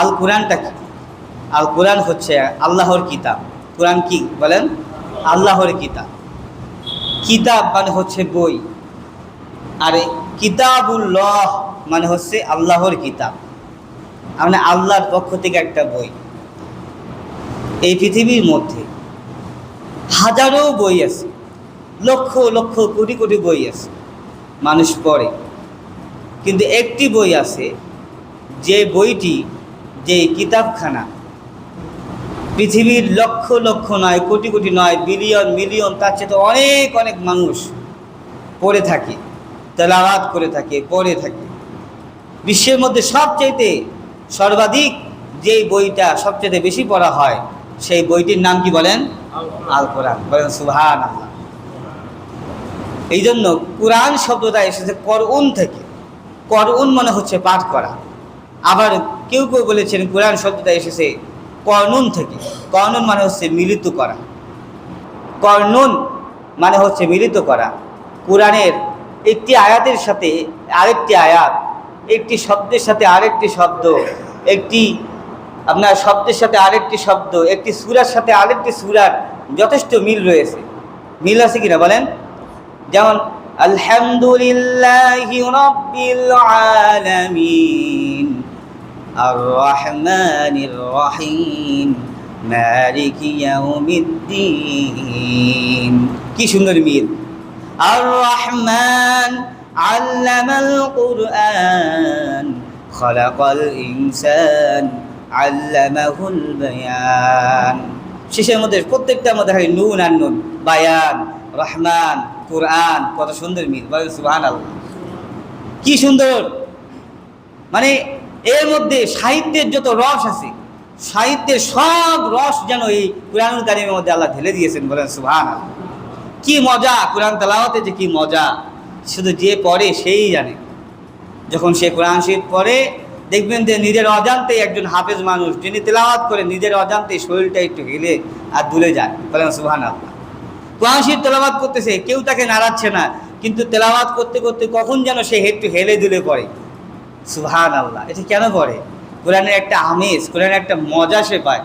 আল কোরআনটা কি? আল কোরআন হচ্ছে আল্লাহর কিতাব। কোরআন কি বলেন? আল্লাহর কিতাব। কিতাব মানে হচ্ছে বই, আর কিতাবুল্লাহ মানে হচ্ছে আল্লাহর কিতাব, মানে আল্লাহর পক্ষ থেকে একটা বই। এই পৃথিবীর মধ্যে হাজারো বই আছে, লক্ষ লক্ষ কোটি কোটি বই আছে, মানুষ পড়ে, কিন্তু একটি বই আছে, যে বইটি, যে কিতাবখানা পৃথিবীর লক্ষ লক্ষ নয়, কোটি কোটি নয়, বিলিয়ন মিলিয়ন, তার চেয়ে তো অনেক অনেক মানুষ পড়ে থাকে, তেলাওয়াত করে থাকে, পড়ে থাকে। বিশ্বের মধ্যে সবচাইতে সর্বাধিক যেই বইটা সবচেয়ে বেশি পড়া হয়, সেই বইটির নাম কি বলেন? আল কোরআন। বলেন সুবহানাল্লাহ। এই জন্য কোরআন শব্দটা এসেছে করউন থেকে। করউন মানে হচ্ছে পাঠ করা। আবার কেউ কেউ বলেছেন কোরআন শব্দটা এসেছে কর্নুন থেকে। কর্নুন মানে হচ্ছে মিলিত করা। কর্নুন মানে হচ্ছে মিলিত করা। কোরআনের একটি আয়াতের সাথে আরেকটি আয়াত, একটি শব্দের সাথে আরেকটি শব্দ, একটি আপনার শব্দের সাথে আরেকটি শব্দ, একটি সূরার সাথে আরেকটি সূরার যথেষ্ট মিল রয়েছে। মিল আছে কিনা বলেন? যেমন আলহামদুলিল্লাহি রাব্বিল আলামিন আর রহমানির রহিম মালিকি ইয়াউমিদ্দিন। কি সুন্দর মিল! আর রহমান আল্লামাল কুরআন খালাকাল ইনসান আল্লামাহুল বায়ান। শেষের মধ্যে প্রত্যেকটার মধ্যে হয় নুন আর নুন, বায়ান, রহমান, কোরআন, কত সুন্দর মিল! বলেন সুবহানাল্লাহ। কি সুন্দর! মানে এর মধ্যে সাহিত্যের যত রস আছে, সাহিত্যের সব রস যেন এই কুরআনুল কারীমের মধ্যে আল্লাহ ঢেলে দিয়েছেন। বলেন সুবহানাল্লাহ। কি মজা কোরআন তেলাওয়াতে, যে কি মজা! শুধু যে পড়ে সেই জানে। যখন সে কোরআন শরীফ পড়ে, দেখবেন যে নিজের অজান্তে একজন হাফেজ মানুষ যিনি তেলাওয়াত করে, নিজের অজান্তে শরীরটা একটু হেলে আর দুলে যায়। বলেন সুবহানাল্লাহ। কোরআন শরীফ তেলাওয়াত করতেছে, কেউ তাকে নাড়াচ্ছে না, কিন্তু তেলাওয়াত করতে করতে কখন যেন সে একটু হেলে দুলে পড়ে। সুবহানাল্লাহ। এটা কেন পড়ে? কোরআনের একটা আমেজ, কোরআনের একটা মজা সে পায়।